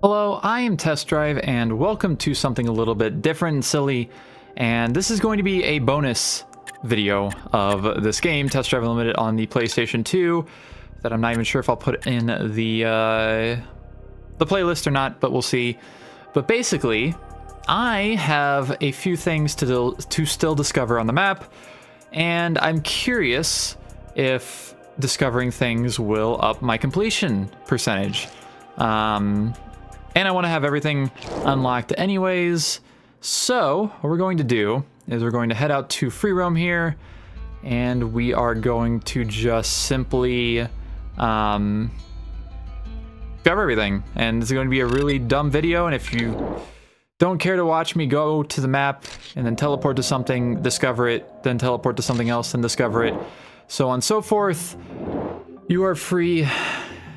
Hello, I am testdrive and welcome to something a little bit different and silly, and this is going to be a bonus video of this game, testdrive Unlimited, on the PlayStation 2 that I'm not even sure if I'll put in the playlist or not, but we'll see. But basically, I have a few things to still discover on the map, and I'm curious if discovering things will up my completion percentage. And I want to have everything unlocked anyways. So what we're going to do is we're going to head out to free roam here, and we are going to just simply cover everything. And it's going to be a really dumb video, and if you don't care to watch me go to the map and then teleport to something, discover it, then teleport to something else and discover it, so on and so forth, you are free.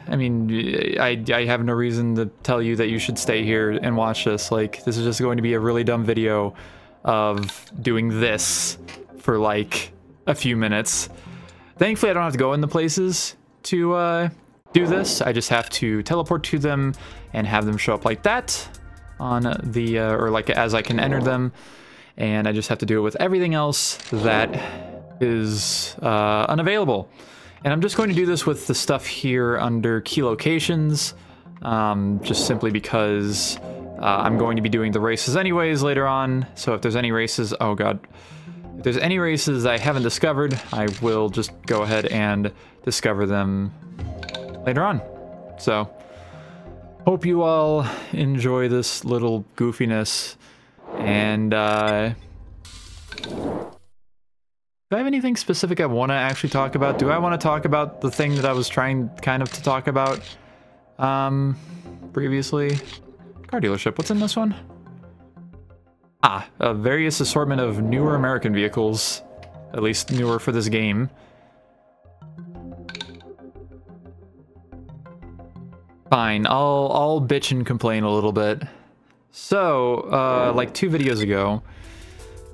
I mean, I have no reason to tell you that you should stay here and watch this. Like, this is just going to be a really dumb video of doing this for like a few minutes. Thankfully, I don't have to go in the places to do this. I just have to teleport to them and have them show up like that on the, or like as I can enter them. And I just have to do it with everything else that is unavailable. And I'm just going to do this with the stuff here under key locations, just simply because I'm going to be doing the races anyways later on. So if there's any races, oh god, if there's any races I haven't discovered, I will just go ahead and discover them later on. So hope you all enjoy this little goofiness, and do I have anything specific I want to actually talk about? Do I want to talk about the thing that I was trying kind of to talk about previously? Car dealership, what's in this one? Ah, a various assortment of newer American vehicles, at least newer for this game. Fine, I'll bitch and complain a little bit. So, like 2 videos ago,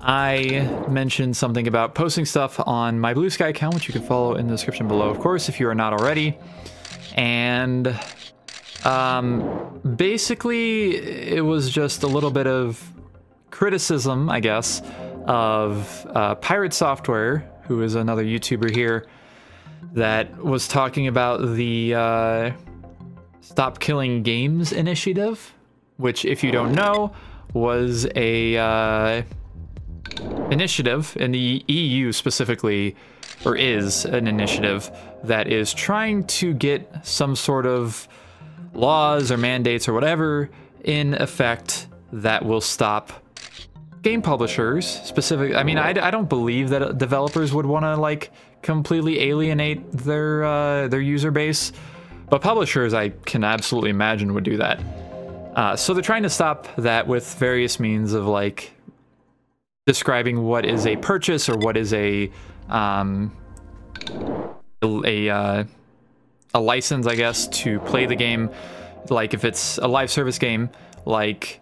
I mentioned something about posting stuff on my Blue Sky account, which you can follow in the description below, of course, if you are not already. And basically, it was just a little bit of criticism, I guess, of Pirate Software, who is another YouTuber here, that was talking about the Stop Killing Games initiative, which, if you don't know, was a initiative in the EU specifically, or is an initiative that is trying to get some sort of laws or mandates or whatever in effect that will stop game publishers specifically. I mean, I don't believe that developers would want to like completely alienate their user base, but publishers, I can absolutely imagine, would do that. So they're trying to stop that with various means of like describing what is a purchase or what is a license, I guess, to play the game. Like if it's a live service game, like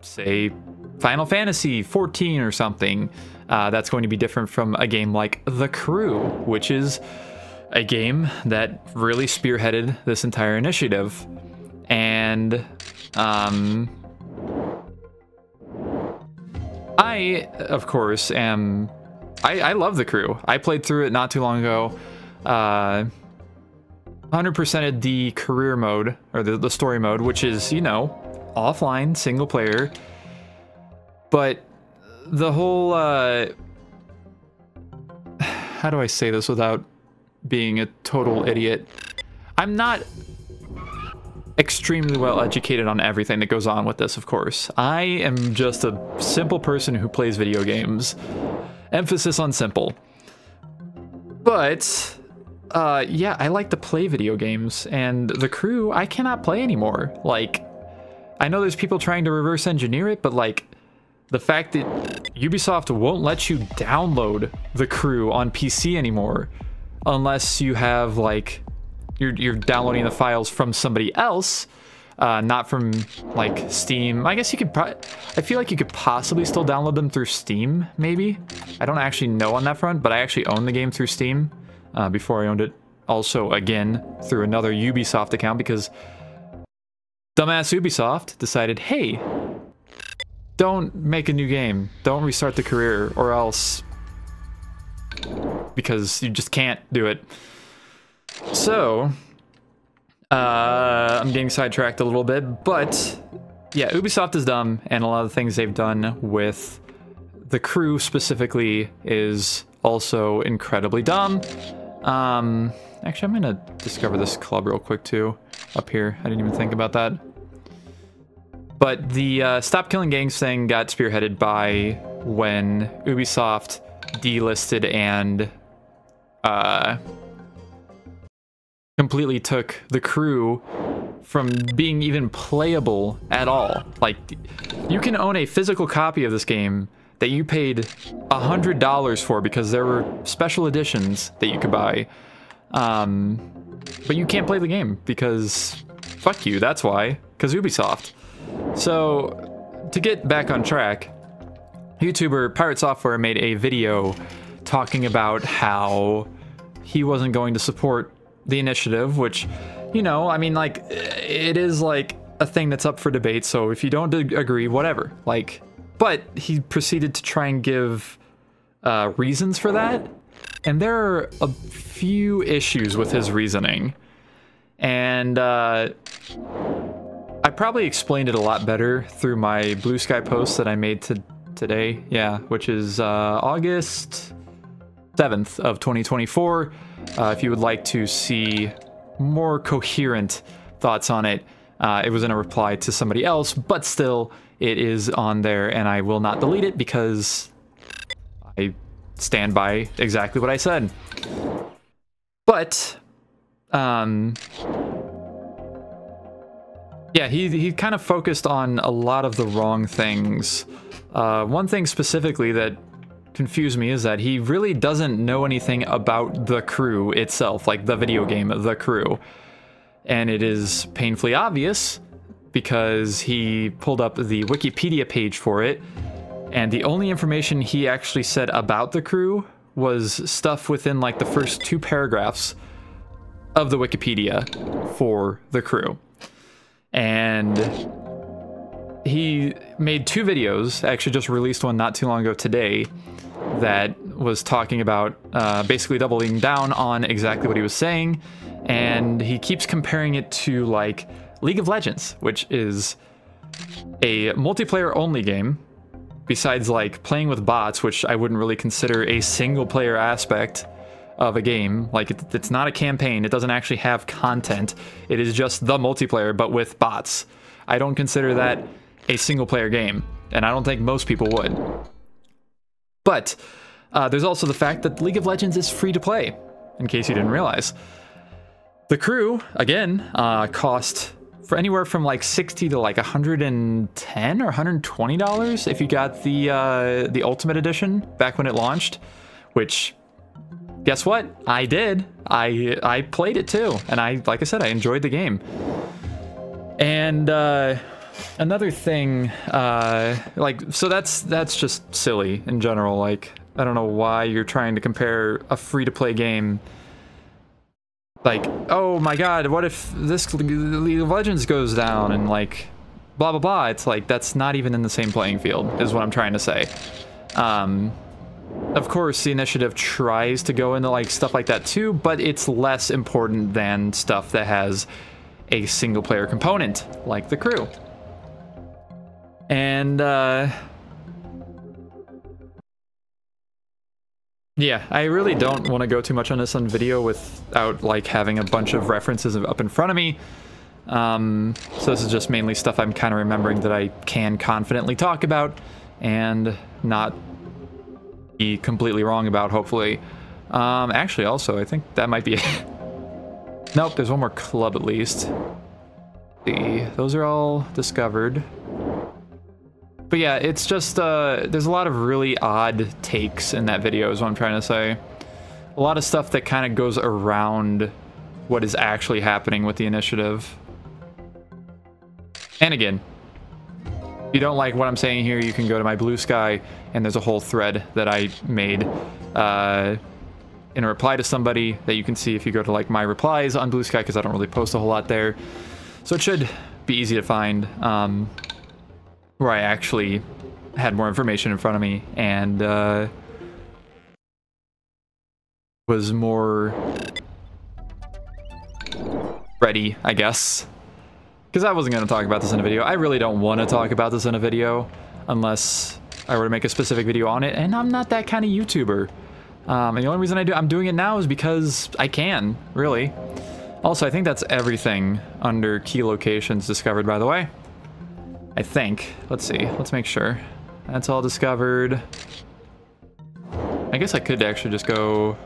say Final Fantasy 14 or something, that's going to be different from a game like The Crew, which is a game that really spearheaded this entire initiative. And I, of course, am... I love The Crew. I played through it not too long ago. 100%ed the career mode, or the story mode, which is, you know, offline, single player. But the whole... how do I say this without being a total idiot? I'm not extremely well educated on everything that goes on with this, of course. I am just a simple person who plays video games. Emphasis on simple. But, yeah, I like to play video games, and The Crew, I cannot play anymore. Like, I know there's people trying to reverse engineer it, but like, the fact that Ubisoft won't let you download The Crew on PC anymore, unless you have, like, you're downloading the files from somebody else, not from like Steam. I guess you could I feel like you could possibly still download them through Steam, maybe. I don't actually know on that front, but I actually own the game through Steam before I owned it also again through another Ubisoft account, because dumbass Ubisoft decided, hey, don't make a new game. Don't restart the career, or else... because you just can't do it. So, I'm getting sidetracked a little bit, but yeah, Ubisoft is dumb, and a lot of the things they've done with the crew specifically is also incredibly dumb. Actually, I'm gonna discover this club real quick too, up here. I didn't even think about that. But the Stop Killing Gangs thing got spearheaded by when Ubisoft delisted and completely took the crew from being even playable at all. Like, you can own a physical copy of this game that you paid $100 for because there were special editions that you could buy. But you can't play the game because fuck you, that's why, because Ubisoft. So, to get back on track, YouTuber Pirate Software made a video talking about how he wasn't going to support the initiative, which, you know, I mean, like, it is like a thing that's up for debate, so if you don't agree, whatever. Like, but he proceeded to try and give reasons for that, and there are a few issues with his reasoning. And I probably explained it a lot better through my Blue Sky post that I made today, yeah, which is August 7th of 2024. If you would like to see more coherent thoughts on it, it was in a reply to somebody else, but still, it is on there, and I will not delete it because I stand by exactly what I said. But, yeah, he kind of focused on a lot of the wrong things. One thing specifically that confused me is that he really doesn't know anything about The Crew itself, like the video game The Crew. And it is painfully obvious because he pulled up the Wikipedia page for it, and the only information he actually said about The Crew was stuff within like the first 2 paragraphs of the Wikipedia for The Crew. And he made 2 videos, actually just released one not too long ago today, that was talking about basically doubling down on exactly what he was saying, and he keeps comparing it to like League of Legends, which is a multiplayer only game, besides like playing with bots, which I wouldn't really consider a single player aspect of a game. Like, it's not a campaign, it doesn't actually have content, it is just the multiplayer but with bots. I don't consider that a single player game, and I don't think most people would. But there's also the fact that League of Legends is free to play, in case you didn't realize. The Crew, again, cost for anywhere from like $60 to like $110 or $120 if you got the Ultimate Edition back when it launched, which, guess what? I did. I played it too, and like I said, I enjoyed the game. And another thing, like, so that's just silly in general. Like, I don't know why you're trying to compare a free-to-play game. Like, oh my god, what if this League of Legends goes down and like, blah blah blah. It's like, that's not even in the same playing field, is what I'm trying to say. Of course, the initiative tries to go into like stuff like that too, but it's less important than stuff that has a single player component, like The Crew. And yeah, I really don't want to go too much on this on video without like having a bunch of references up in front of me. So this is just mainly stuff I'm kind of remembering that I can confidently talk about and not be completely wrong about, hopefully. Actually, also, I think that might be it. Nope, there's one more club at least. See, those are all discovered. But yeah, it's just, there's a lot of really odd takes in that video is what I'm trying to say. A lot of stuff that kind of goes around what is actually happening with the initiative. And again, if you don't like what I'm saying here, you can go to my Blue Sky, and there's a whole thread that I made in a reply to somebody that you can see if you go to like my replies on Blue Sky, because I don't really post a whole lot there. So it should be easy to find, where I actually had more information in front of me and was more ready, I guess. Because I wasn't going to talk about this in a video. I really don't want to talk about this in a video unless I were to make a specific video on it, and I'm not that kind of YouTuber. And the only reason I'm doing it now is because I can, really. Also, I think that's everything under key locations discovered, by the way. I think. Let's see. Let's make sure. That's all discovered. I guess I could actually just go...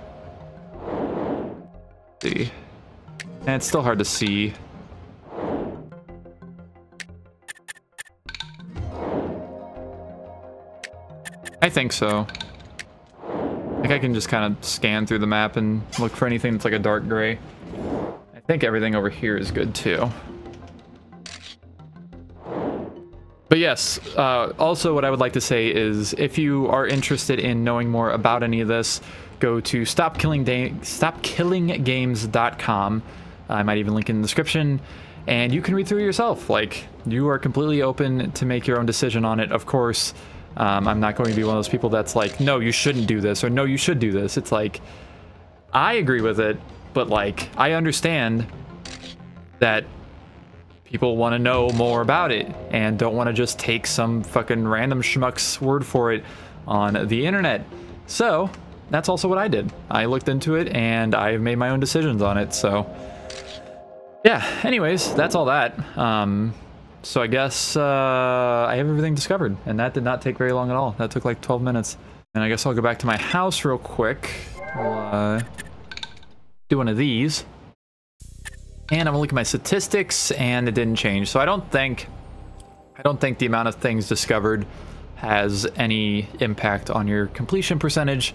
see. And it's still hard to see. I think so. Like I can just kind of scan through the map and look for anything that's like a dark gray. I think everything over here is good too. But yes, also what I would like to say is if you are interested in knowing more about any of this, go to stopkillinggames.com. I might even link in the description, and you can read through it yourself. Like, you are completely open to make your own decision on it, of course. I'm not going to be one of those people that's like, no, you shouldn't do this, or no, you should do this. It's like, I agree with it, but like, I understand that people want to know more about it and don't want to just take some fucking random schmuck's word for it on the internet. So that's also what I did. I looked into it and I've made my own decisions on it. So yeah, anyways, that's all that. So I guess I have everything discovered, and that did not take very long at all. That took like 12 minutes. And I guess I'll go back to my house real quick. I'll do one of these. And I'm gonna look at my statistics, and it didn't change. So I don't think the amount of things discovered has any impact on your completion percentage.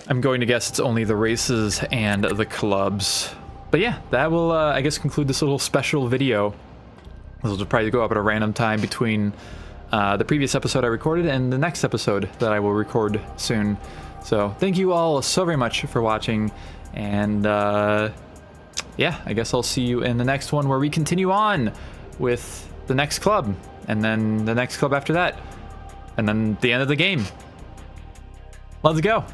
I'm going to guess it's only the races and the clubs. But yeah, that will, I guess, conclude this little special video. This will probably go up at a random time between the previous episode I recorded and the next episode that I will record soon. So thank you all so very much for watching, and yeah, I guess I'll see you in the next one where we continue on with the next club, and then the next club after that, and then the end of the game. Let's go.